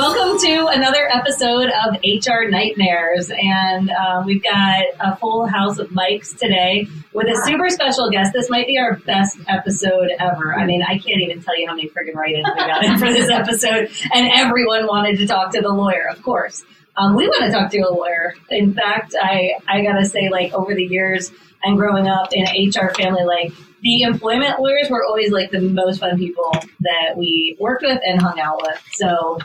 Welcome to another episode of HR Nightmares. And we've got a full house of mics today with a super special guest. This might be our best episode ever. I mean, I can't even tell you how many friggin' write-ins we got in for this episode. And everyone wanted to talk to the lawyer, of course. We want to talk to a lawyer. In fact, I gotta say, like, over the years and growing up in an HR family, like, the employment lawyers were always like the most fun people that we worked with and hung out with. So,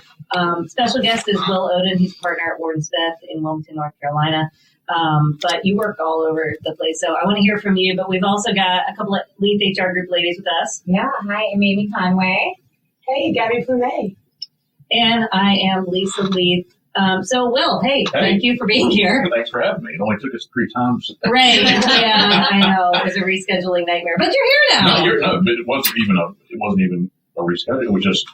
special guest is Will Oden. He's a partner at Oden in Wilmington, North Carolina. But you work all over the place. So I want to hear from you, but we've also got a couple of Leath HR group ladies with us. Yeah. Hi, I'm Amy Conway. Hey, Gabrielle Plumez. And I am Lisa Leath. So, Will, hey, thank you for being here. Thanks for having me. It only took us 3 times. Right. Yeah, I know. It was a rescheduling nightmare. But you're here now. But it wasn't even a reschedule. It was just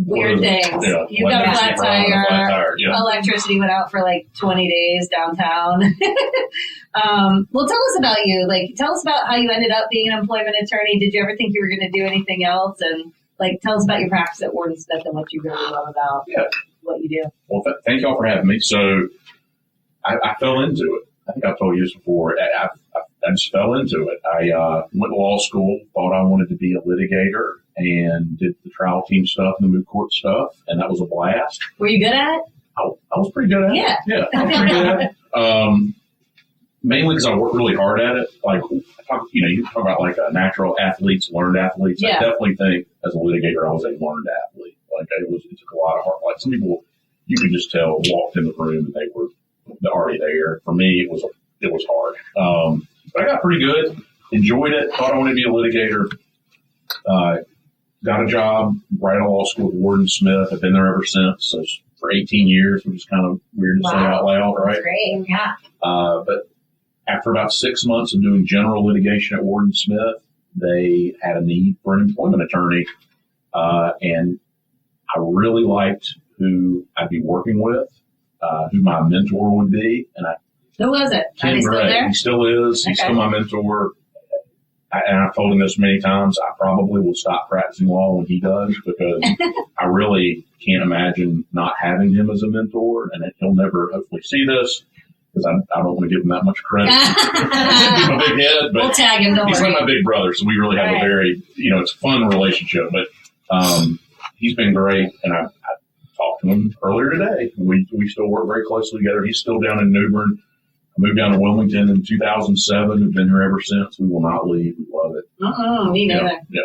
weird things. Yeah, You got a flat tire. Yeah. Electricity went out for like 20 days downtown. Well, tell us about you. Like, tell us about how you ended up being an employment attorney. Did you ever think you were going to do anything else? And like, tell us about your practice at Oden and what you really love about what you do. Well, thank y'all for having me. So I fell into it. I think I've told you this before. I just fell into it. I went to law school, thought I wanted to be a litigator, and did the trial team stuff and the moot court stuff, and that was a blast. Were you good at it? I was pretty good at it. Yeah. I was pretty good at it. Mainly because I worked really hard at it. Like, you talk about like natural athletes, learned athletes. Yeah. I definitely think as a litigator, I was a learned athlete. Like, it took a lot of hard. Like, some people, you could just tell, walked in the room and they were already there. For me, it was hard. But I got pretty good. Enjoyed it. Thought I wanted to be a litigator. Got a job right out of law school with Warden Smith. I've been there ever since. So for 18 years, which is kind of weird to say out loud, right? That's great. Yeah. But after about 6 months of doing general litigation at Warden Smith, they had a need for an employment attorney. And I really liked who I'd be working with, who my mentor would be. And Who was it? Are they still there? He still is. He's still my mentor. And I've told him this many times, I probably will stop practicing law when he does, because I really can't imagine not having him as a mentor. And he'll never hopefully see this, because I don't want to give him that much credit. He's my big head, but we'll tag him, don't he's worry. like my big brother, so we really have a very, it's a fun relationship. But he's been great, and I talked to him earlier today. We still work very closely together. He's still down in New Bern. I moved down to Wilmington in 2007. We've been here ever since. We will not leave. We love it. Me neither. Yeah.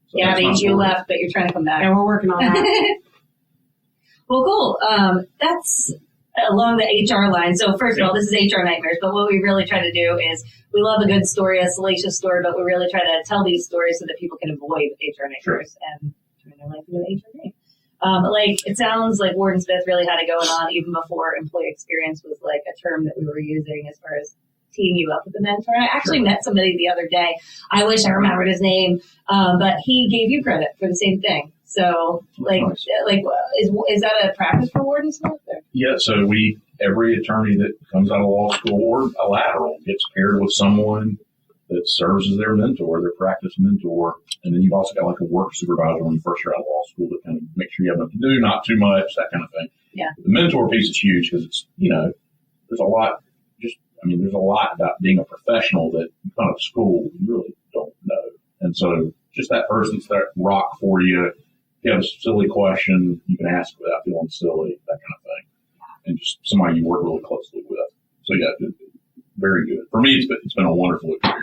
So Gabby, you left, but you're trying to come back. And we're working on that. Well, cool. That's along the HR line. So first of all, this is HR Nightmares, but what we really try to do is we love a good story, a salacious story, but we really try to tell these stories so that people can avoid HR Nightmares and turn their life into an HR day. Like, it sounds like Warden Smith really had it going on even before employee experience was like a term that we were using as far as teeing you up with a mentor. I actually met somebody the other day. I wish I remembered his name, but he gave you credit for the same thing. So, is that a practice for Warden Smith? Or? Yeah, so every attorney that comes out of law school or a lateral gets paired with someone that serves as their mentor, their practice mentor. And then you've also got like a work supervisor when you first are out of law school to kind of make sure you have enough to do, not too much, that kind of thing. Yeah. The mentor piece is huge because it's, there's a lot about being a professional that you come out of school, you really don't know. And so just that person's that rock for you. If you have a silly question, you can ask without feeling silly, that kind of thing. And just somebody you work really closely with. So yeah, very good. For me, it's been a wonderful experience.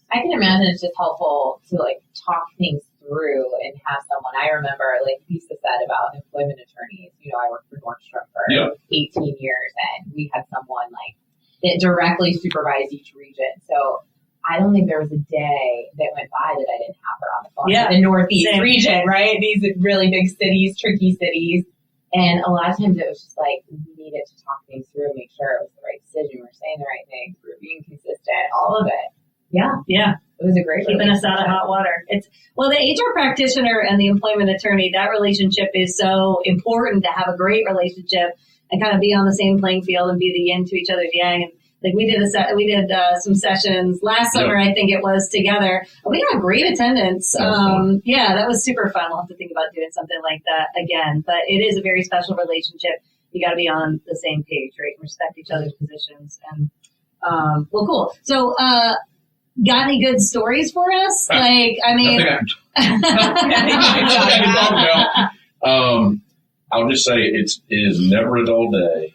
I can imagine it's just helpful to like talk things through and have someone. I remember, like Lisa said about employment attorneys. I worked for Nordstrom for 18 years, and we had someone like that directly supervised each region. So I don't think there was a day that went by that I didn't have her on the phone. Yeah, the Northeast same. region, right? These really big cities, tricky cities. And a lot of times it was just like, we needed to talk things through, make sure it was the right decision, we're saying the right things, we're being consistent, all of it. Yeah. It was a great keeping us out of hot water. The HR practitioner and the employment attorney, that relationship is so important to have a great relationship and kind of be on the same playing field and be the yin to each other's yang. And Like we did some sessions last summer, I think it was, together. We got great attendance. Yeah, that was super fun. We'll have to think about doing something like that again. But it is a very special relationship. You got to be on the same page, right? Respect each other's positions. And well, cool. So, got any good stories for us? Like, I mean, I'll just say it is never a dull day.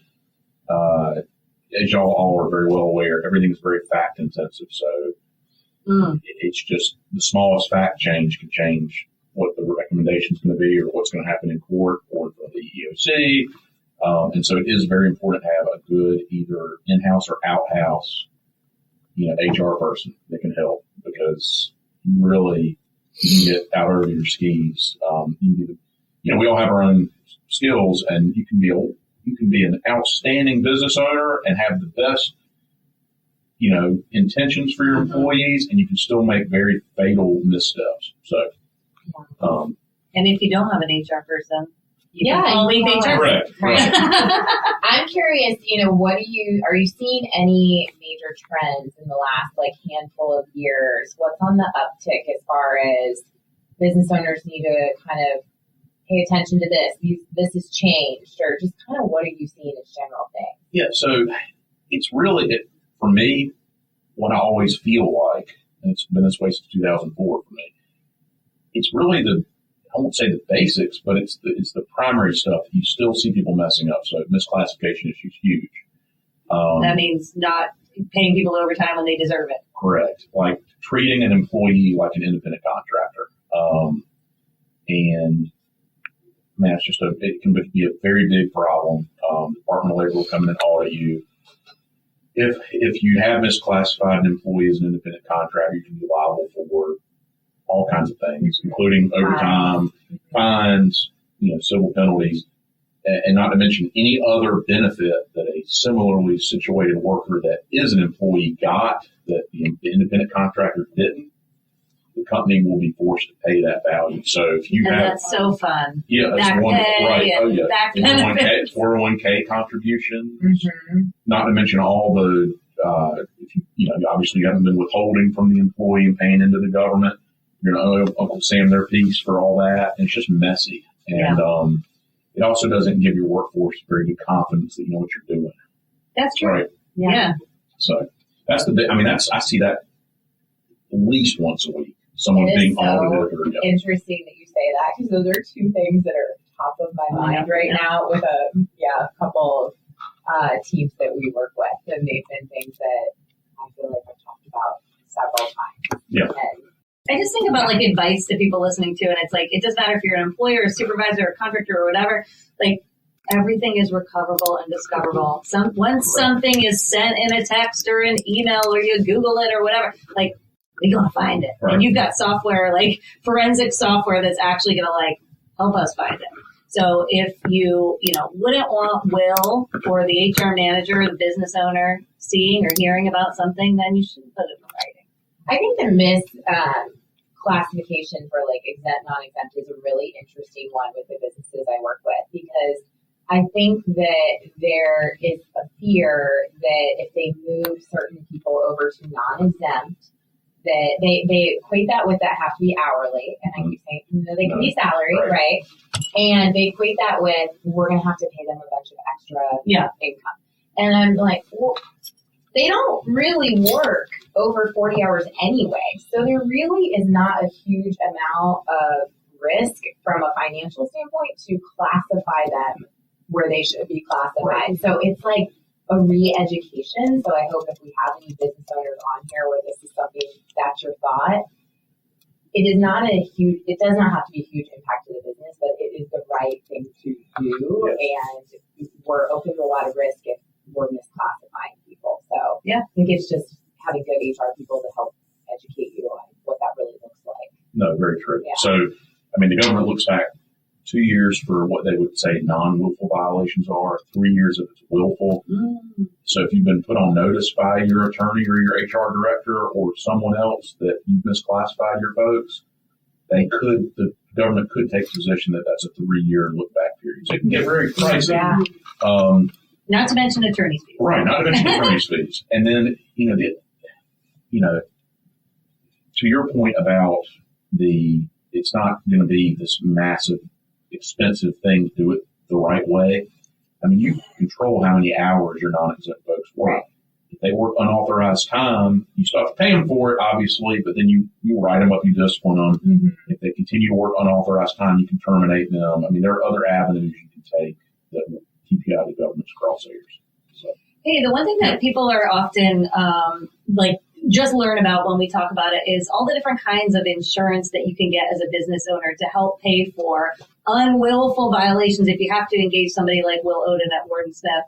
As y'all all are very well aware, everything is very fact intensive. So it's just the smallest fact change can change what the recommendation is going to be, or what's going to happen in court, or for the EEOC. And so it is very important to have a good either in-house or out-house, HR person that can help, because really you can get out over your skis. We all have our own skills, and you can be an outstanding business owner and have the best, intentions for your employees, and you can still make very fatal missteps. So, and if you don't have an HR person, you can call Leath HR. Correct. I'm curious, are you seeing any major trends in the last handful of years? What's on the uptick as far as business owners need to kind of pay attention to this? This has changed, or just kind of what are you seeing as general things? Yeah, so it's really, for me, what I always feel like, and it's been this way since 2004 for me, it's really I won't say the basics, but it's the primary stuff. You still see people messing up. So misclassification is huge. That means not paying people overtime when they deserve it. Correct. Like treating an employee like an independent contractor. And man, it can be a very big problem. Department of Labor will come in and audit you. If you have misclassified an employee as an independent contractor, you can be liable for all kinds of things, including overtime, fines, civil penalties, and not to mention any other benefit that a similarly situated worker that is an employee got that the independent contractor didn't. The company will be forced to pay that value. So if you have, that's so fun. Yeah, that's back one, pay, right? Oh yeah, back benefits. 401k contributions. Not to mention all the, obviously you haven't been withholding from the employee and paying into the government. You're going to owe Uncle Sam their piece for all that. And it's just messy. And it also doesn't give your workforce very good confidence that you know what you're doing. That's true. Right. Yeah. So that's I see that at least once a week. Someone being audited. Interesting that you say that, because those are two things that are top of my mind right now with a couple of teams that we work with. And they've been things that I feel like I've talked about several times. Yeah. And I just think about advice to people listening to, and it's it doesn't matter if you're an employer, a supervisor, a contractor, or whatever. Everything is recoverable and discoverable. Once something is sent in a text or an email, or you Google it or whatever, we're gonna find it. Right. And you've got software, forensic software, that's actually gonna help us find it. So if you wouldn't want Will or the HR manager or the business owner seeing or hearing about something, then you shouldn't put it in writing. I think the classification for exempt, non-exempt is a really interesting one with the businesses I work with, because I think that there is a fear that if they move certain people over to non-exempt, that they equate that with that have to be hourly, and I keep saying they can be salary, right? And they equate that with we're going to have to pay them a bunch of extra income, and I'm like, well, they don't really work over 40 hours anyway. So there really is not a huge amount of risk from a financial standpoint to classify them where they should be classified. So it's a re-education. So I hope if we have any business owners on here where this is something that's your thought, it does not have to be a huge impact to the business, but it is the right thing to do. Yes. And we're open to a lot of risk if we're misclassifying people. So I think it's just having good HR people to help educate you on what that really looks like. No, very true. Yeah. So, the government looks back 2 years for what they would say non-willful violations are, 3 years if it's willful. So if you've been put on notice by your attorney or your HR director or someone else that you've misclassified your folks, the government could take the position that that's a 3-year look back period. So it can get very pricey. Yeah. Not to mention attorney's fees. Right, not to mention attorney's fees. And then, to your point about it's not going to be this massive, expensive thing to do it the right way. I mean, you control how many hours your non-exempt folks work. Right. If they work unauthorized time, you still have to pay them for it, obviously, but then you write them up, you discipline them. Mm-hmm. If they continue to work unauthorized time, you can terminate them. I mean, there are other avenues you can take that will keep you out of the government's crosshairs. So. Hey, the one thing that people are often just learn about when we talk about it is all the different kinds of insurance that you can get as a business owner to help pay for unwillful violations if you have to engage somebody like Will Oden at Warden Smith.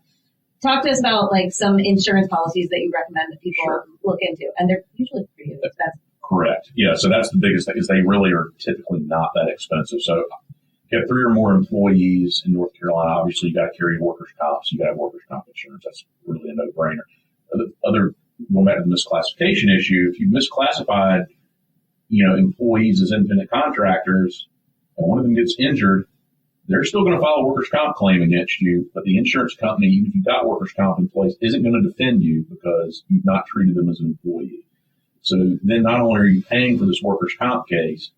Talk to us about some insurance policies that you recommend that people look into, and they're usually pretty expensive. Correct. Yeah, so that's the biggest thing is they really are typically not that expensive. So if you have 3 or more employees in North Carolina, obviously you got to carry workers' comp, so you got to have workers' comp insurance. That's really a no-brainer. Going back to the misclassification issue, if you misclassified, employees as independent contractors, and one of them gets injured, they're still going to file a workers' comp claim against you, but the insurance company, even if you've got workers' comp in place, isn't going to defend you because you've not treated them as an employee. So then not only are you paying for this workers' comp case,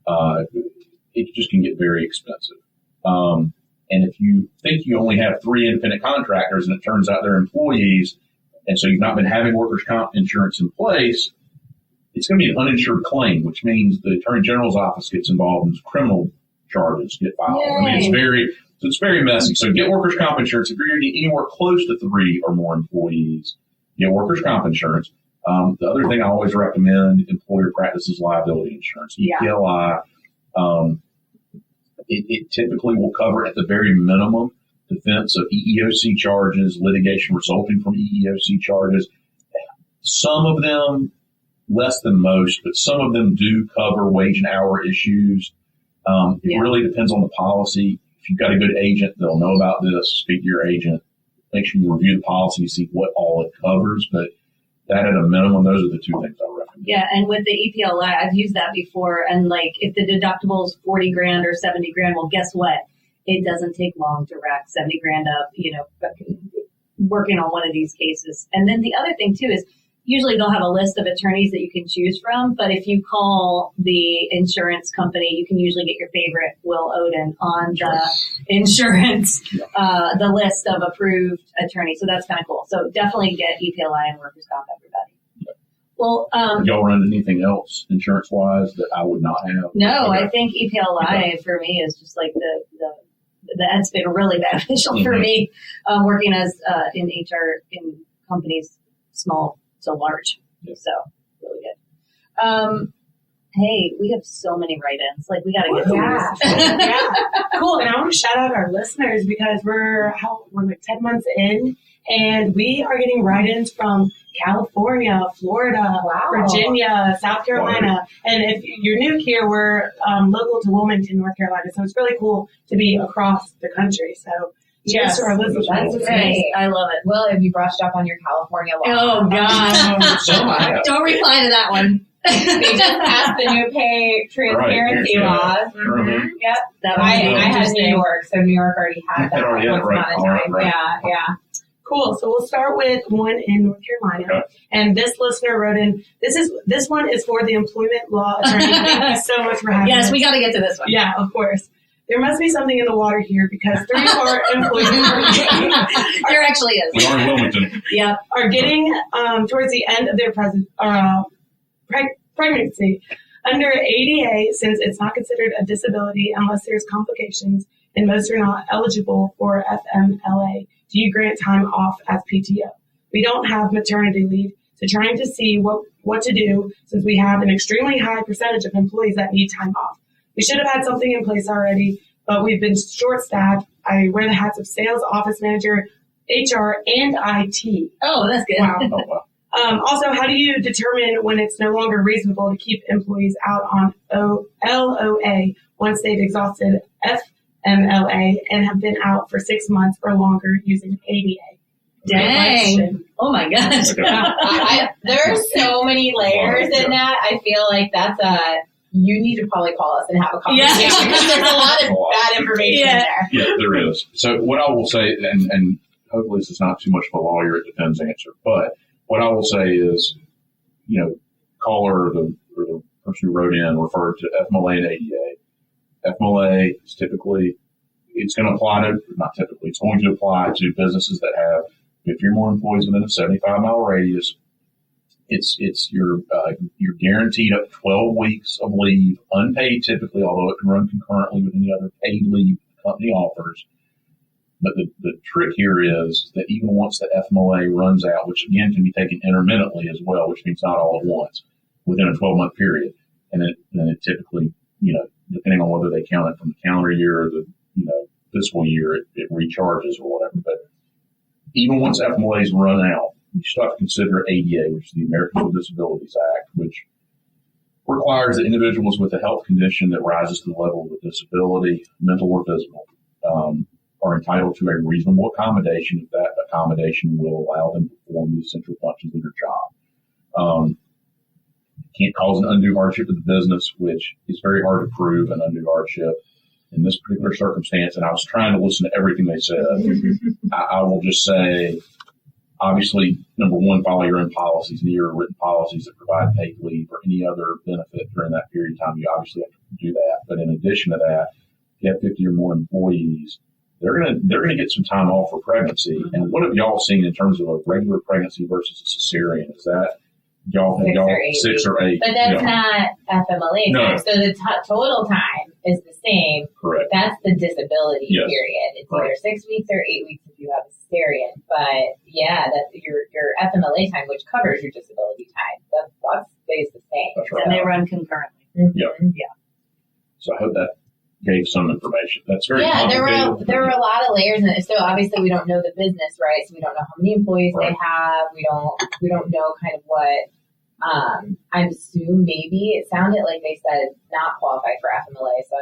it just can get very expensive. And if you think you only have 3 independent contractors and it turns out they're employees, and so you've not been having workers' comp insurance in place, it's going to be an uninsured claim, which means the Attorney General's office gets involved and criminal charges get filed. Yay. I mean, it's very messy. So get workers' comp insurance. If you're anywhere close to 3 or more employees, get workers' comp insurance. The other thing I always recommend, employer practices liability insurance, EPLI. It typically will cover at the very minimum defense of EEOC charges, litigation resulting from EEOC charges. Some of them, less than most, but some of them do cover wage and hour issues. It really depends on the policy. If you've got a good agent, they'll know about this. Speak to your agent. Make sure you review the policy, see what all it covers. But that at a minimum, those are the 2 things I recommend. Yeah, and with the EPLI, I've used that before. And if the deductible is $40,000 or $70,000, well, guess what? It doesn't take long to rack $70,000 up, working on one of these cases. And then the other thing too is usually they'll have a list of attorneys that you can choose from. But if you call the insurance company, you can usually get your favorite Will Oden on the insurance, the list of approved attorneys. So that's kind of cool. So definitely get EPLI and workers' comp, everybody. Well, y'all run anything else insurance-wise that I would not have? No, okay. I think EPLI for me is just that's been really beneficial for me, working as in HR in companies small to large. Yeah. So really good. Hey, we have so many write-ins. We got to get to this. Yeah. Cool. And I want to shout out our listeners because we're 10 months in, and we are getting write-ins from California, Florida, Virginia, South Carolina. And if you're new here, we're local to Wilmington, North Carolina. So it's really cool to be across the country. So cheers to our listeners. That's great. I love it. Well, have you brushed up on your California law? Oh, God. Don't reply to that one. They just passed the new pay transparency laws. Mm-hmm. Yep. I had New York, so New York already had that once upon a time. Right. Yeah. Cool. So we'll start with one in North Carolina. Okay. And this listener wrote in, this one is for the employment law attorney. Thank you so much for having us. Yes, we got to get to this one. Yeah, of course. There must be something in the water here because 3 of our employees there actually is. We are in Wilmington. Yep. Are getting towards the end of their pregnancy under ADA, since it's not considered a disability unless there's complications, and most are not eligible for FMLA. Do you grant time off as PTO? We don't have maternity leave, so trying to see what to do since we have an extremely high percentage of employees that need time off. We should have had something in place already, but we've been short-staffed. I wear the hats of sales, office manager, HR, and IT. Oh, that's good. Wow. Also, how do you determine when it's no longer reasonable to keep employees out on LOA once they've exhausted FMLA and have been out for 6 months or longer using ADA? Dang. Oh my gosh. There are so many layers in that. I feel like that's you need to probably call us and have a conversation because there's a lot of bad information in there. Yeah, there is. So what I will say, and hopefully this is not too much of a lawyer, it depends answer. But what I will say is, caller or the person who wrote in referred to FMLA and ADA. FMLA is typically, it's going to apply to, not typically, it's going to apply to businesses that have 50 or more employees within a 75-mile radius. You're guaranteed up to 12 weeks of leave, unpaid typically, although it can run concurrently with any other paid leave the company offers. But the trick here is that even once the FMLA runs out, which again can be taken intermittently as well, which means not all at once, within a 12-month period, and then it typically, depending on whether they count it from the calendar year or the fiscal year, it recharges or whatever. But even once FMLA's run out, you still have to consider ADA, which is the Americans with Disabilities Act, which requires that individuals with a health condition that rises to the level of a disability, mental or physical, are entitled to a reasonable accommodation if that accommodation will allow them to perform the essential functions of their job. Can't cause an undue hardship to the business, which is very hard to prove an undue hardship in this particular circumstance. And I was trying to listen to everything they said. I will just say, obviously, number one, follow your own policies, and your written policies that provide paid leave or any other benefit during that period of time. You obviously have to do that. But in addition to that, if you have 50 or more employees, they're gonna get some time off for pregnancy. And what have y'all seen in terms of a regular pregnancy versus a cesarean? Is that y'all 6 or 8? But that's not FMLA time. So the total time is the same. Correct. That's the disability period. It's either 6 weeks or 8 weeks if you have a cesarean. But yeah, that's your FMLA time, which covers your disability time. That stays the same. That's right. And they run concurrently. Mm-hmm. Yeah. So I hope that gave some information. That's very complicated. there were a lot of layers in it. So obviously we don't know the business, right? So we don't know how many employees they have. We don't know kind of what. I assume maybe it sounded like they said not qualified for FMLA. So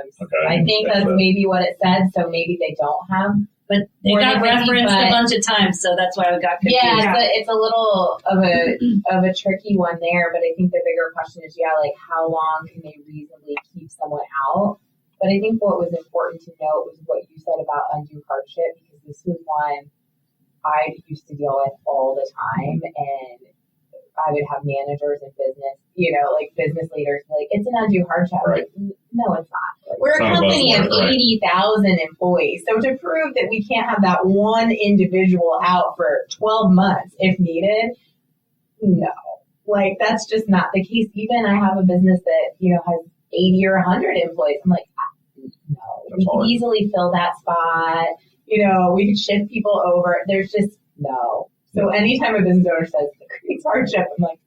I think that's maybe what it said. So maybe they don't have. But they got referenced a bunch of times, so that's why I got confused. Yeah, it's a little of a tricky one there. But I think the bigger question is, like how long can they reasonably keep someone out? But I think what was important to note was what you said about undue hardship, because this was one I used to deal with all the time, and I would have managers in business, like business leaders, like, it's an undue hardship. Right. Like, no, it's not. We're a company of 80,000 employees. So to prove that we can't have that one individual out for 12 months if needed, no. Like, that's just not the case. Even I have a business that, has 80 or 100 employees. I'm like, no, we can easily fill that spot. We could shift people over. There's just no. So anytime a business owner says it creates hardship, I'm like,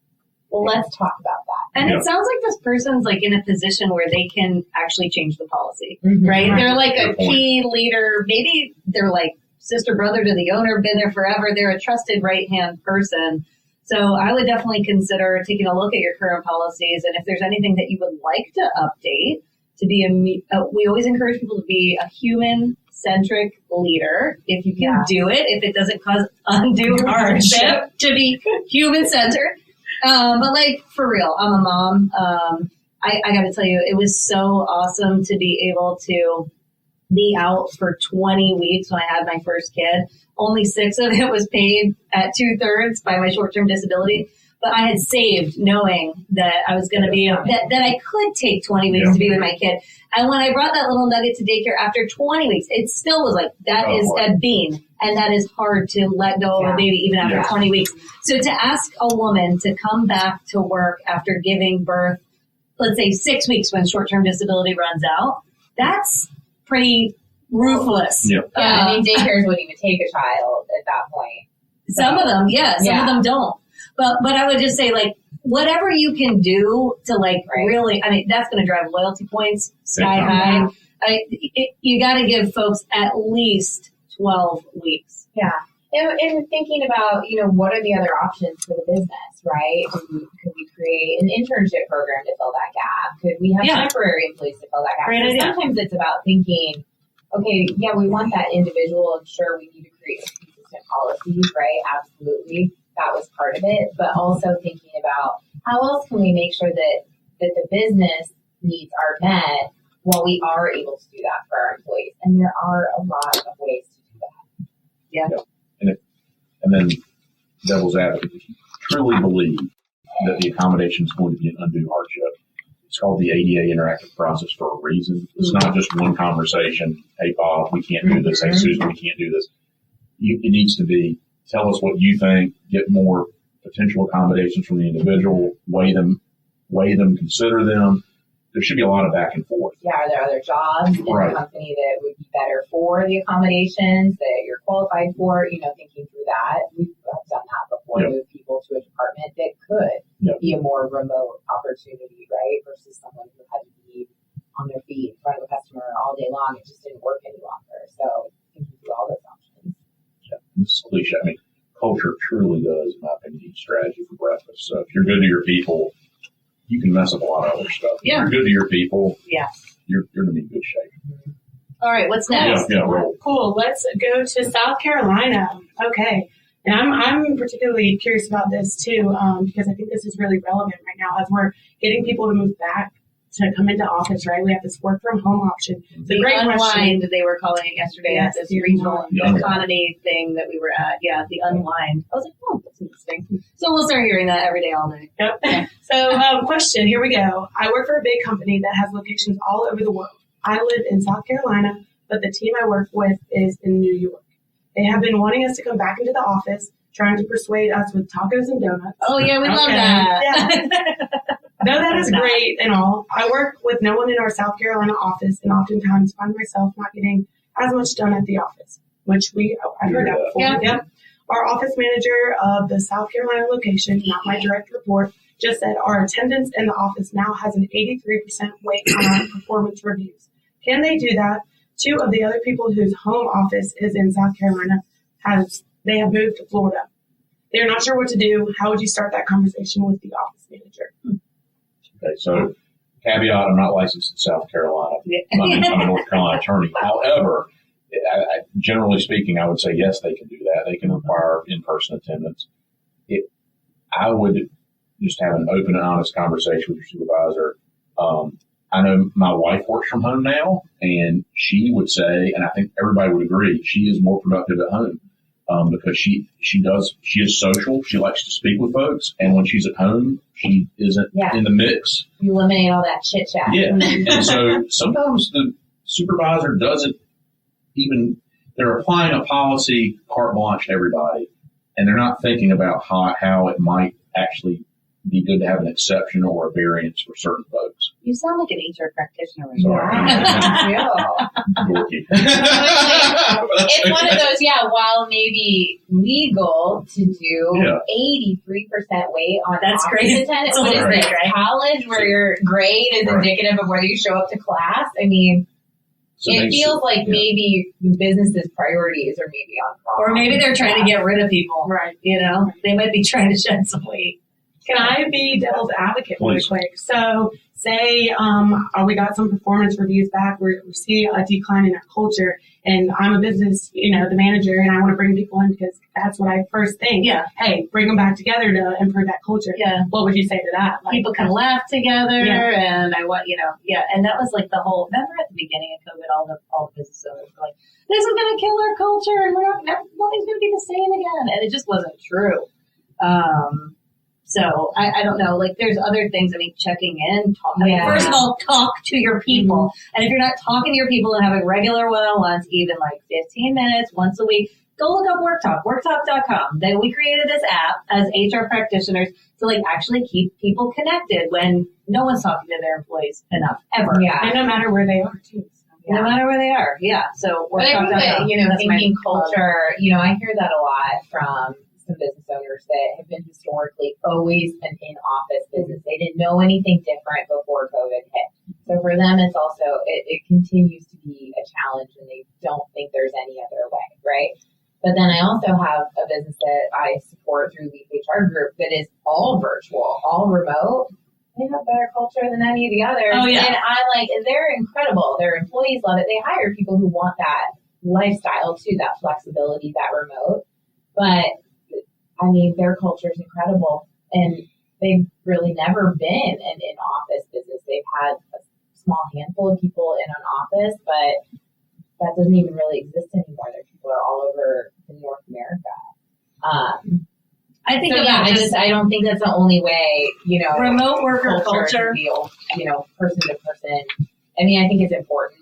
well, let's talk about that. And it sounds like this person's like in a position where they can actually change the policy, right? They're like a key leader. Maybe they're like sister, brother to the owner, been there forever. They're a trusted right-hand person. So I would definitely consider taking a look at your current policies. And if there's anything that you would like to update, to be we always encourage people to be a human-centric leader. If you can do it, if it doesn't cause undue hardship, to be human-centered. But like, for real, I'm a mom. I got to tell you, it was so awesome to be able to be out for 20 weeks when I had my first kid. Only 6 of it was paid at 2/3 by my short-term disability. But I had saved knowing that I was going to be, that I could take 20 weeks to be with my kid. And when I brought that little nugget to daycare after 20 weeks, it still was like, that is a bean. And that is hard to let go of a baby even after 20 weeks. So to ask a woman to come back to work after giving birth, let's say 6 weeks when short-term disability runs out, that's pretty ruthless. Daycares wouldn't even take a child at that point. Some of them, some of them don't. But I would just say, like, whatever you can do to, like, really, I mean, that's going to drive loyalty points sky high. You got to give folks at least 12 weeks. Yeah. And thinking about, what are the other options for the business, right? Could we create an internship program to fill that gap? Could we have temporary employees to fill that gap? Great idea. Sometimes it's about thinking, okay, we want that individual, and sure, we need to create consistent policies, right? Absolutely. That was part of it, but also thinking about how else can we make sure that the business needs are met while we are able to do that for our employees. And there are a lot of ways to do that. And And then devil's advocate, if you truly believe that the accommodation is going to be an undue hardship, it's called the ADA interactive process for a reason. It's not just one conversation. Hey, Bob, we can't do this. Hey, Susan, we can't do this. It needs to be, tell us what you think, get more potential accommodations from the individual, weigh them, consider them. There should be a lot of back and forth. Yeah, are there other jobs in the company that would be better for the accommodations that you're qualified for? Thinking through that. We've done that before, move people to a department that could be a more remote opportunity, right? Versus someone who had to be on their feet in front of a customer all day long. It just didn't work any longer. So thinking through all those options. Yeah, this is cliche. I mean, culture truly does, in my opinion, eat strategy for breakfast. So if you're good to your people, you can mess up a lot of other stuff. If you're good to your people, you're going to be in good shape. All right, what's next? Roll. Cool. Let's go to South Carolina. Okay. And I'm particularly curious about this too, because I think this is really relevant right now as we're getting people to move back to come into office, right? We have this work from home option. The great unwind, they were calling it yesterday at this regional economy thing that we were at. Yeah, the unwind. I was like, oh, that's interesting. So we'll start hearing that every day, all day. Yep. So, question, here we go. I work for a big company that has locations all over the world. I live in South Carolina, but the team I work with is in New York. They have been wanting us to come back into the office, trying to persuade us with tacos and donuts. Oh, yeah, we love that. Yeah. Though that is great and all, I work with no one in our South Carolina office and oftentimes find myself not getting as much done at the office, which I've heard that before. Yeah. Yep. Our office manager of the South Carolina location, not my direct report, just said our attendance in the office now has an 83% weight on our performance reviews. Can they do that? 2 of the other people whose home office is in South Carolina have moved to Florida. They're not sure what to do. How would you start that conversation with the office manager? Okay, so caveat, I'm not licensed in South Carolina. I'm a North Carolina attorney. However, generally speaking, I would say yes, they can do that. They can require in-person attendance. I would just have an open and honest conversation with your supervisor. I know my wife works from home now, and she would say, and I think everybody would agree, she is more productive at home. Because she is social. She likes to speak with folks. And when she's at home, she isn't in the mix. You eliminate all that chit chat. Yeah. And so sometimes the supervisor doesn't they're applying a policy carte blanche to everybody. And they're not thinking about how it might actually be good to have an exception or a variance for certain folks. You sound like an HR practitioner. Dorky. It's one of those, while maybe legal to do 83% weight on that's great. Attendance. What is this, right? College where your grade is indicative of whether you show up to class? I mean, it feels like maybe business's priorities are maybe on wrong. Or maybe they're trying to get rid of people. Right. They might be trying to shed some weight. Can I be devil's advocate really quick? So say we got some performance reviews back. We see a decline in our culture, and I'm a business, the manager, and I want to bring people in because that's what I first think. Yeah. Hey, bring them back together to improve that culture. Yeah. What would you say to that? People can laugh together, and I want, and that was like the whole. Remember at the beginning of COVID, all the business owners were like, "This is going to kill our culture, and nothing's going to be the same again," and it just wasn't true. So I don't know, there's other things, checking in, first of all, talk to your people. And if you're not talking to your people and having regular one-on-ones, even 15 minutes once a week, go look up Work Talk, worktalk.com. Then we created this app as HR practitioners to actually keep people connected when no one's talking to their employees enough, ever. Yeah. And no matter where they are, too. No matter where they are. Yeah. So worktalk.com. But I think that, thinking culture, I hear that a lot from some business owners that have been historically always an in-office business. They didn't know anything different before COVID hit. So for them, it's also, it continues to be a challenge and they don't think there's any other way, right? But then I also have a business that I support through Leath HR Group that is all virtual, all remote. They have better culture than any of the others. Oh, yeah. And they're incredible. Their employees love it. They hire people who want that lifestyle too, that flexibility, that remote. But their culture is incredible, and they've really never been an in-office business. They've had a small handful of people in an office, but that doesn't even really exist anymore. Their people are all over North America. I think So about I don't think that's the only way, remote worker culture. Person to person. I mean, I think it's important.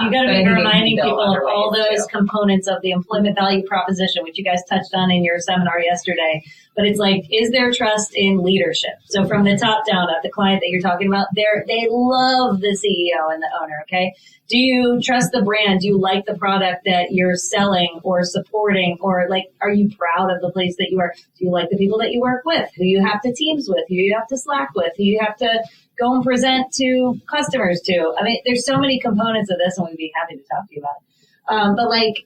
You got to be reminding people of all those components of the employment value proposition, which you guys touched on in your seminar yesterday. But it's like, is there trust in leadership? So from the top down, at the client that you're talking about, they love the CEO and the owner. Okay. Do you trust the brand? Do you like the product that you're selling or supporting? Or like, are you proud of the place that you are? Do you like the people that you work with? Who you have to teams with? Who you have to Slack with? Who you have to go and present to customers to? I mean, there's so many components of this, and we'd be happy to talk to you about it. But like,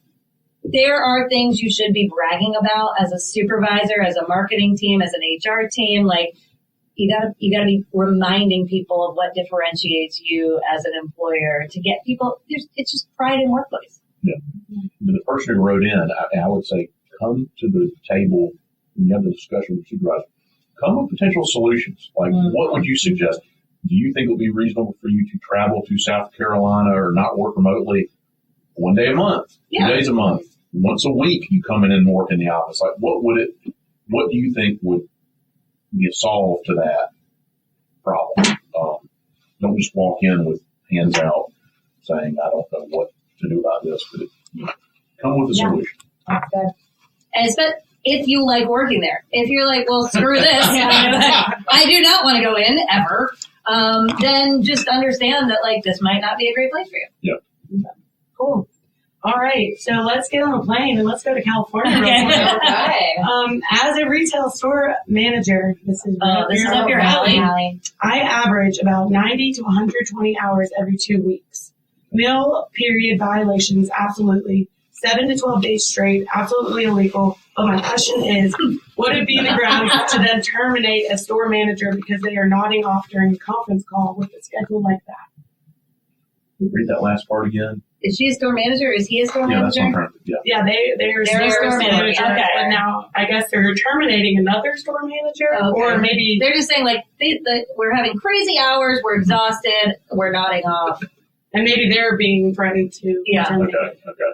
there are things you should be bragging about as a supervisor, as a marketing team, as an HR team. Like, you gotta be reminding people of what differentiates you as an employer to get people. It's just pride in workplace. Yeah. The person who wrote in, I would say, come to the table when you have the discussion with the supervisor. Come with potential solutions. Like, what would you suggest? Do you think it would be reasonable for you to travel to South Carolina or not work remotely 1 day a month, 2 days a month, once a week you come in and work in the office? Like, what do you think would be a solve to that problem? Don't just walk in with hands out saying, I don't know what to do about this, but come with a solution. That's good. And if you like working there, if you're like, well, screw this, I do not want to go in ever, then just understand that like this might not be a great place for you. Yeah. Cool. All right, so let's get on a plane and let's go to California. Okay. As a retail store manager, this is up your alley. I average about 90 to 120 hours every 2 weeks. Meal period violations, absolutely. 7 to 12 days straight, absolutely illegal. But my question is, would it be the grounds to then terminate a store manager because they are nodding off during a conference call with a schedule like that? Read that last part again. Is she a store manager? Is he a store manager? That's what I'm trying to, Yeah, they're a store manager. Okay. But now I guess they're terminating another store manager, or maybe they're just saying like we're having crazy hours, we're exhausted, we're nodding off, and maybe they're being threatened to terminate. Okay.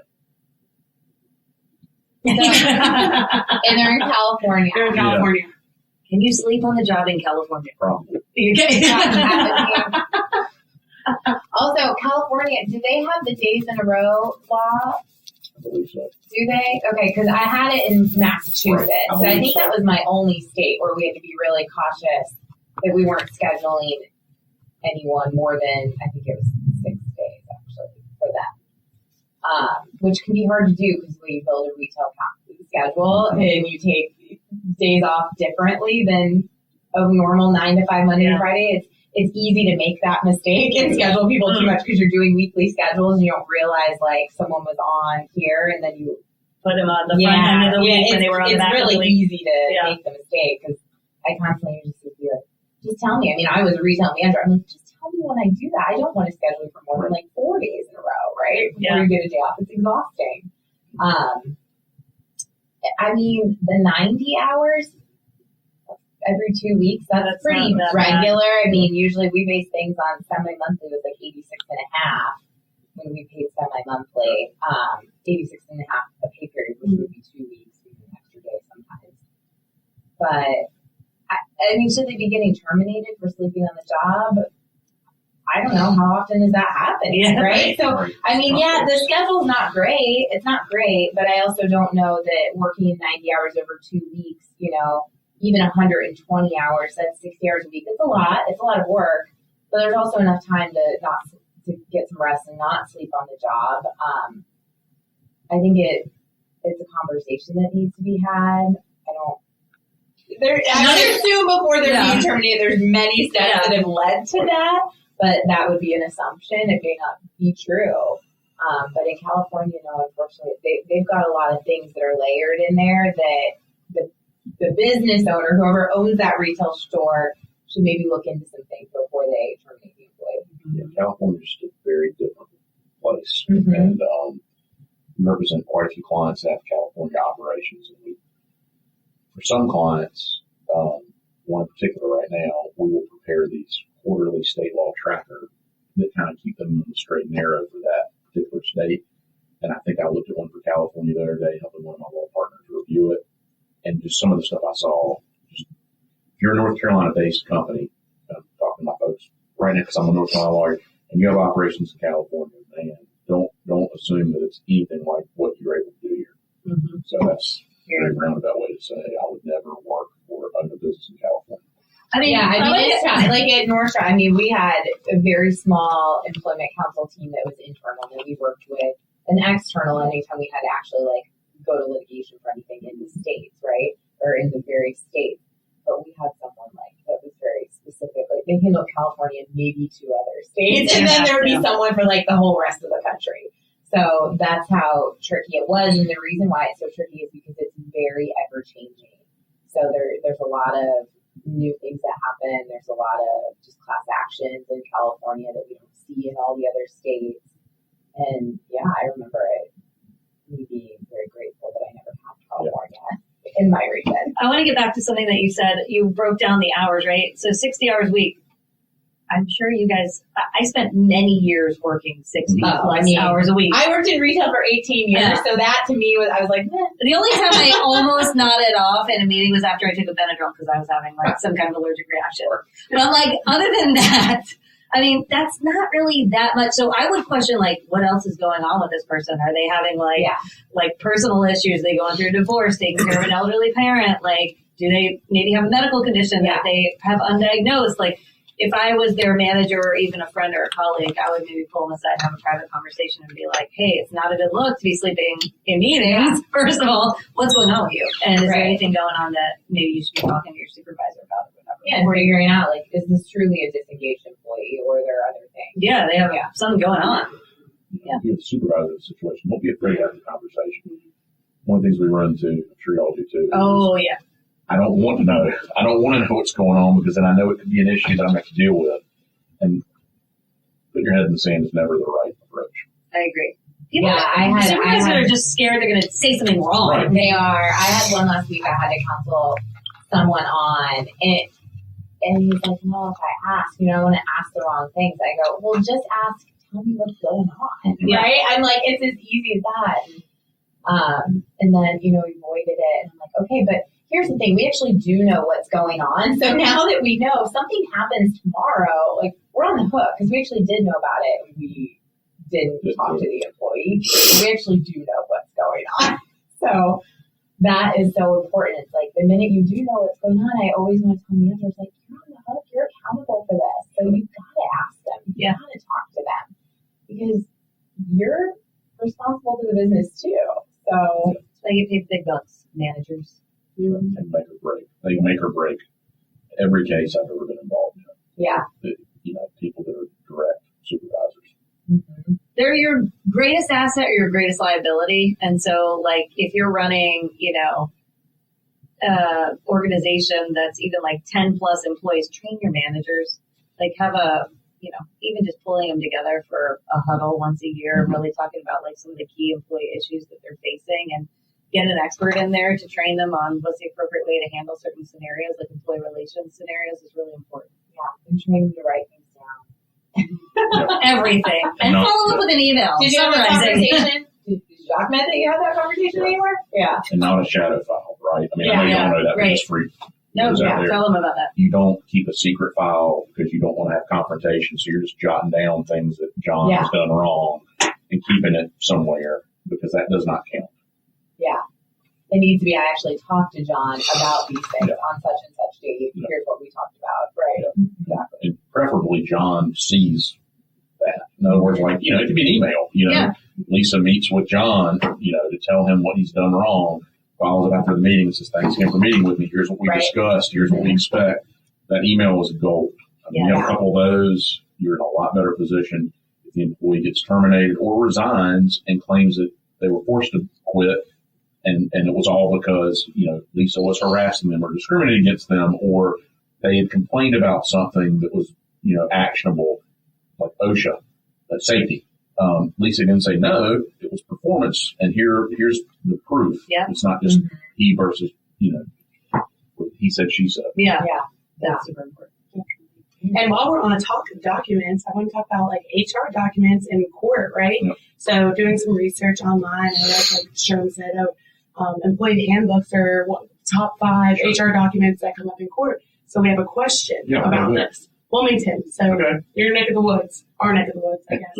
And they're in California. They're in California. Can you sleep on the job in California? Probably. Also, California, do they have the days in a row law? I believe so. Do they? Okay, because I had it in Massachusetts. Right. So I think that was my only state where we had to be really cautious that we weren't scheduling anyone more than, I think it was 6 days actually for that. Which can be hard to do because we build a retail schedule and you take days off differently than a normal 9 to 5 Monday to Friday. It's easy to make that mistake and schedule people too much because you're doing weekly schedules and you don't realize like someone was on here and then you put them on the front end of the week when they were on the back of the week. It's really easy to make the mistake because I constantly just would be like, just tell me. I mean, I was a retail manager. I'm like, just tell me when I do that. I don't want to schedule for more than like 4 days in a row, right? Before you get a day off. It's exhausting. I mean, the 90 hours every 2 weeks, that's pretty regular. I mean, usually we base things on semi-monthly was like 86 and a half when we paid semi-monthly. 86 and a half a pay period, which would be 2 weeks, maybe an extra day sometimes. But, I mean, should they be getting terminated for sleeping on the job? I don't know. How often does that happen? Right? So, I mean, the schedule's not great. It's not great, but I also don't know that working 90 hours over 2 weeks, even 120 hours, that's 60 hours a week. It's a lot. It's a lot of work, but there's also enough time to get some rest and not sleep on the job. I think it's a conversation that needs to be had. I assume before they're being terminated, there's many steps that have led to that, but that would be an assumption. It may not be true. But in California, no, unfortunately, they've got a lot of things that are layered in there that the business owner, whoever owns that retail store, should maybe look into some things before they terminate the employee. Yeah, California is just a very different place. And we represent quite a few clients that have California operations. And for some clients, one in particular right now, we will prepare these quarterly state law tracker that kind of keep them on the straight and narrow for that particular state. And I think I looked at one for California the other day, helping one of my law partners review it. and just some of the stuff I saw. Just, if you're a North Carolina-based company, I'm talking to my folks right now because I'm a North Carolina lawyer, and you have operations in California, man, don't assume that it's anything like what you're able to do here. Mm-hmm. So that's a very roundabout way to say I would never work for a business in California. I mean, it's like at Nordstrom, I mean, we had a very small employment counsel team that was internal, and we worked with an external anytime we had to actually like go to litigation for anything in the states, right? Or in the various states. But we had someone like that was very specific. Like they handled California and maybe 2 other states, and then there would be someone for like the whole rest of the country. So that's how tricky it was, and the reason why it's so tricky is because it's very ever changing. So there's a lot of new things that happen. There's a lot of just class actions in California that we don't see in all the other states. And yeah, I remember me being very grateful that I never had California in my region. I want to get back to something that you said. You broke down the hours, right? So 60 hours a week. I'm sure you guys, I spent many years working 60 hours a week. I worked in retail for 18 years, so that to me I was like, meh. The only time I almost nodded off in a meeting was after I took a Benadryl because I was having like some kind of allergic reaction. But I'm like, other than that, I mean, that's not really that much. So I would question like, what else is going on with this person? Are they having like personal issues? They going through a divorce, taking care of an elderly parent? Like, do they maybe have a medical condition that they have undiagnosed? Like, if I was their manager or even a friend or a colleague, I would maybe pull them aside and have a private conversation and be like, hey, it's not a good look to be sleeping in meetings. First of all, what's going on with you? And is there anything going on that maybe you should be talking to your supervisor about or whatever? Yeah, and figuring out, like, is this truly a disengaged employee or are there other things? Yeah, they have something going on. Yeah. If you're the supervisor of the situation, don't be afraid to have the conversation. One of the things we run into, I'm sure y'all do too. Oh, yeah. I don't want to know. I don't want to know what's going on because then I know it could be an issue that I'm going to have to deal with. And put your head in the sand is never the right approach. I agree. Supervisors are just scared they're going to say something wrong. Right. They are. I had one last week I had to counsel someone on, and he's like, well, if I ask, I want to ask the wrong things. I go, well, just ask, tell me what's going on, right? I'm like, it's as easy as that. And then, we avoided it, and I'm like, okay, but here's the thing, we actually do know what's going on. So now that we know, if something happens tomorrow, like, we're on the hook, because we actually did know about it. We didn't talk to the employee. We actually do know what's going on. So that is so important. It's like, the minute you do know what's going on, I always want to tell managers, like, you're on the hook, you're accountable for this. So you've got to ask them. You've got to talk to them. Because you're responsible to the business, too. So they get paid big bucks, managers. And make or break. They make or break every case I've ever been involved in. Yeah. People that are direct supervisors. Mm-hmm. They're your greatest asset or your greatest liability. And so, like, if you're running, organization that's even like 10 plus employees, train your managers. Like, have even just pulling them together for a huddle once a year, really talking about like some of the key employee issues that they're facing and get an expert in there to train them on what's the appropriate way to handle certain scenarios, like employee relations scenarios, is really important. Yeah, and train them to write things down. Everything. And follow up with an email. Did you have a conversation? Did you document that you had that conversation anywhere? Yeah. And not a shadow file, right? I mean, I know you don't know that, but just for tell them about that. You don't keep a secret file because you don't want to have confrontation, so you're just jotting down things that John has done wrong and keeping it somewhere because that does not count. Yeah. It needs to be, I actually talked to John about these things on such and such date. Here's what we talked about, right? Yeah. Exactly. And preferably John sees that. In other words, like, it could be an email. Lisa meets with John, to tell him what he's done wrong. Follows it after the meeting and says, thanks again for meeting with me. Here's what we discussed. Here's what we expect. That email is gold. I mean, you have a couple of those, you're in a lot better position. If the employee gets terminated or resigns and claims that they were forced to quit, and it was all because, Lisa was harassing them or discriminating against them, or they had complained about something that was, actionable, like OSHA, safety. Lisa didn't say no, it was performance, and here's the proof. Yeah. It's not just he versus, he said, she said. Yeah. That's super important. And while we're on the talk of documents, I want to talk about like HR documents in court, right? Yep. So doing some research online, I read, like Sherman said, employee handbooks are top 5 HR documents that come up in court. So we have a question about this. Wilmington. So your neck of the woods, our neck of the woods, I guess.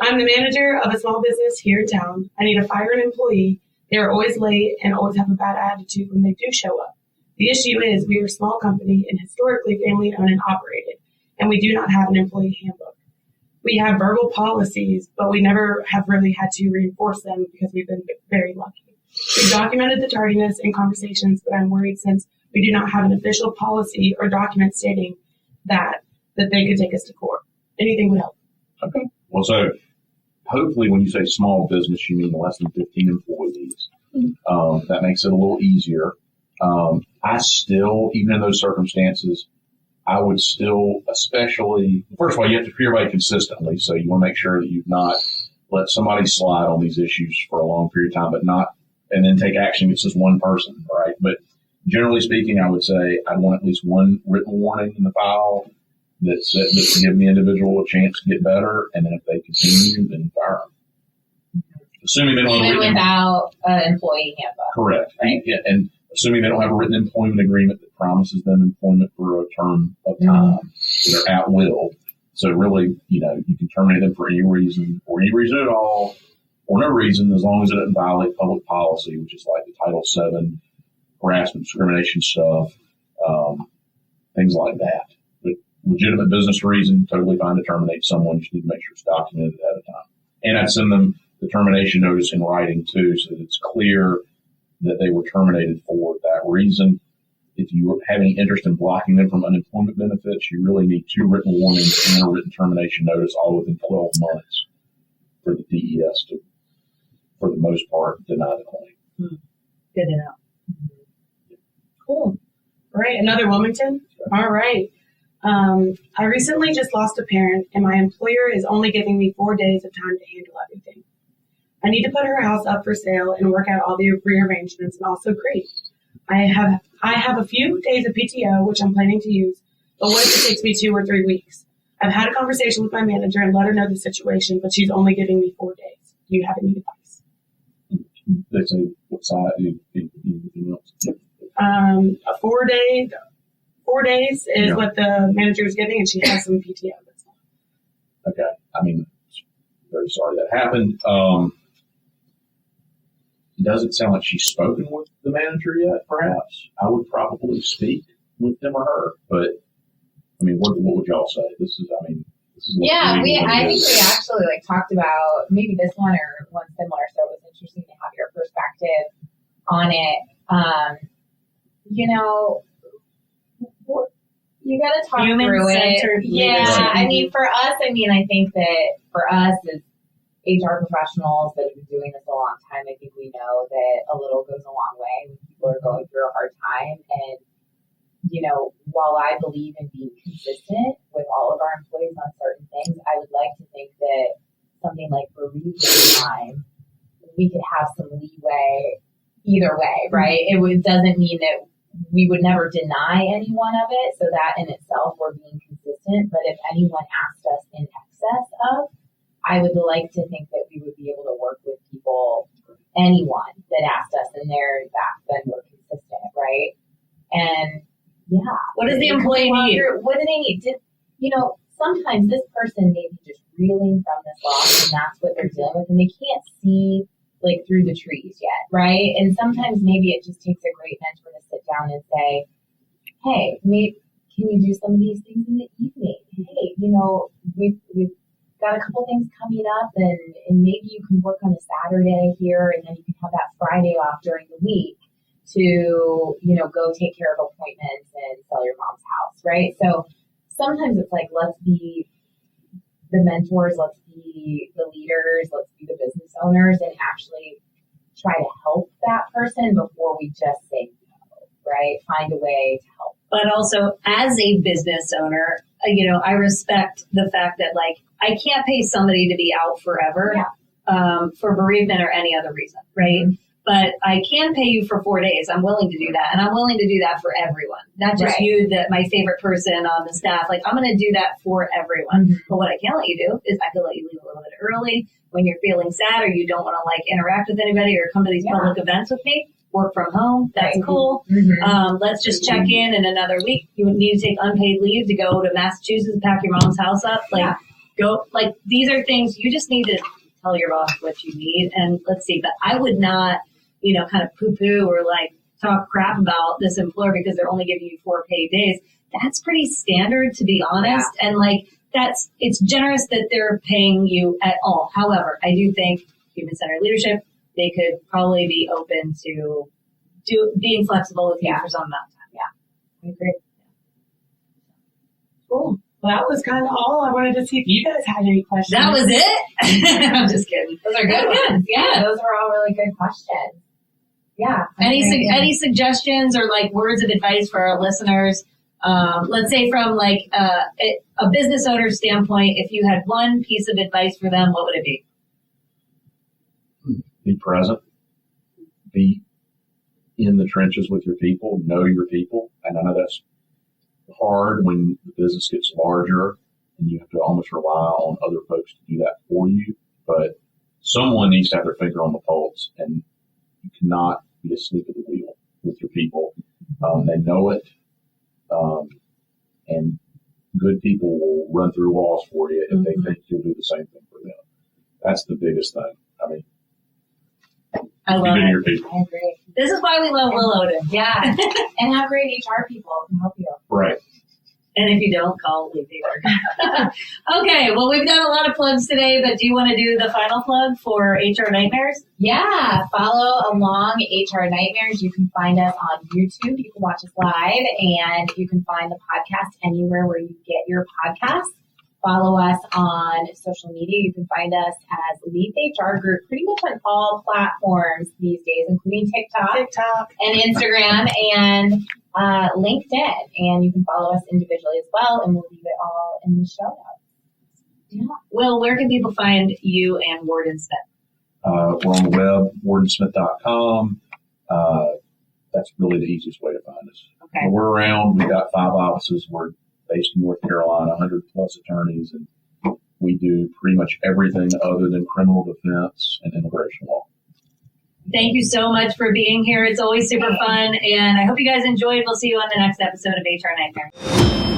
I'm the manager of a small business here in town. I need to fire an employee. They are always late and always have a bad attitude when they do show up. The issue is we are a small company and historically family owned and operated, and we do not have an employee handbook. We have verbal policies, but we never have really had to reinforce them because we've been very lucky. We documented the tardiness in conversations, but I'm worried since we do not have an official policy or document stating that they could take us to court. Anything would help. Okay. Well, so hopefully when you say small business, you mean less than 15 employees. That makes it a little easier. I still, even in those circumstances, I would still, especially, first of all, you have to treat everybody consistently. So you want to make sure that you've not let somebody slide on these issues for a long period of time, but not, and then take action against this one person, right? But generally speaking, I would say I'd want at least one written warning in the file that can give the individual a chance to get better, and then if they continue, then fire them. Assuming they don't have a written without an employee handbook. Correct. Right? And assuming they don't have a written employment agreement that promises them employment for a term of time, that are at will. So really, you can terminate them for any reason at all, or no reason, as long as it doesn't violate public policy, which is like the Title VII, harassment, discrimination stuff, things like that. But legitimate business reason, totally fine to terminate someone. You just need to make sure it's documented ahead of time. And I'd send them the termination notice in writing too, so that it's clear that they were terminated for that reason. If you have any interest in blocking them from unemployment benefits, you really need 2 written warnings and a written termination notice all within 12 months for the DES to, for the most part, deny the claim. Good to know. Cool. All right, another Wilmington. All right. I recently just lost a parent, and my employer is only giving me 4 days of time to handle everything. I need to put her house up for sale and work out all the rearrangements and also grieve. I have a few days of PTO, which I'm planning to use, but what if it takes me 2 or 3 weeks? I've had a conversation with my manager and let her know the situation, but she's only giving me 4 days. Do you have any advice? They say what side? Anything else? A 4 day. 4 days is what the manager is getting, and she has some PTO. That's all. Okay. I mean, very sorry that happened. It doesn't sound like she's spoken with the manager yet, perhaps. I would probably speak with him or her, but I mean, what would y'all say? This is I think we actually talked about maybe this one or one similar, so it was interesting to have your perspective on it. You got to talk through it. Yeah, I mean, for us, I think that for us as HR professionals that have been doing this a long time, I think we know that a little goes a long way when people are going through a hard time. And, while I believe in being consistent with all of our employees on certain things, I would like to think that something like bereavement time, we could have some leeway either way, right? It doesn't mean that we would never deny any one of it, so that in itself we're being consistent. But if anyone asked us in excess of, I would like to think that we would be able to work with people, anyone that asked us, and they're in fact then we're consistent, right? And what does the employee need? What do they need? Sometimes this person may be just reeling from this loss, and that's what they're dealing with, and they can't see through the trees yet, right? And sometimes maybe it just takes a great mentor to sit down and say, hey, can you do some of these things in the evening? Hey, we've got a couple things coming up, and maybe you can work on a Saturday here, and then you can have that Friday off during the week to, go take care of appointments and sell your mom's house, right? So sometimes it's let's be the mentors, let's be the leaders, let's be the business owners, and actually try to help that person before we just say no, right? Find a way to help. But also, as a business owner, I respect the fact that, I can't pay somebody to be out forever for bereavement or any other reason, right? Mm-hmm. But I can pay you for 4 days. I'm willing to do that. And I'm willing to do that for everyone. Not just you, my favorite person on the staff. I'm going to do that for everyone. Mm-hmm. But what I can let you do is I can let you leave a little bit early when you're feeling sad or you don't want to interact with anybody or come to these public events with me. work from home. That's cool. Let's just check in another week. You would need to take unpaid leave to go to Massachusetts and pack your mom's house up. Go. Like, these are things you just need to tell your boss what you need. And let's see, but I would not, kind of poo-poo or like talk crap about this employer because they're only giving you 4 paid days. That's pretty standard, to be honest. Yeah. And like, it's generous that they're paying you at all. However, I do think human-centered leadership, they could probably be open to being flexible with you for some amount of time. Yeah, I agree. Cool. Well, that was kind of all. I wanted to see if you guys had any questions. That was it? I'm just kidding. Those are good ones. Yeah, those were all really good questions. Yeah. Any suggestions or like words of advice for our listeners? Let's say from like a business owner's standpoint, if you had one piece of advice for them, what would it be? Be present. Be in the trenches with your people. Know your people. And I know that's hard when the business gets larger and you have to almost rely on other folks to do that for you. But someone needs to have their finger on the pulse, and you cannot be asleep at the wheel with your people. They know it. And good people will run through walls for you if they think you'll do the same thing for them. That's the biggest thing. I mean, I love it. Your people. I agree. This is why we love Will Oden. Yeah. And have great HR people who can help you. Right. And if you don't, call Leath. Okay, well, we've done a lot of plugs today, but do you want to do the final plug for HR Nightmares? Yeah, follow along HR Nightmares. You can find us on YouTube. You can watch us live, and you can find the podcast anywhere where you get your podcasts. Follow us on social media. You can find us as Leath HR Group pretty much on all platforms these days, including TikTok and Instagram and LinkedIn. And you can follow us individually as well, and we'll leave it all in the show notes. Yeah. Well, where can people find you and Warden Smith? We're on the web, wardensmith.com. That's really the easiest way to find us. Okay. We're around. We've got 5 offices. We're based in North Carolina, 100 plus attorneys, and we do pretty much everything other than criminal defense and immigration law. Thank you so much for being here. It's always super fun, and I hope you guys enjoyed. We'll see you on the next episode of HR Nightmare.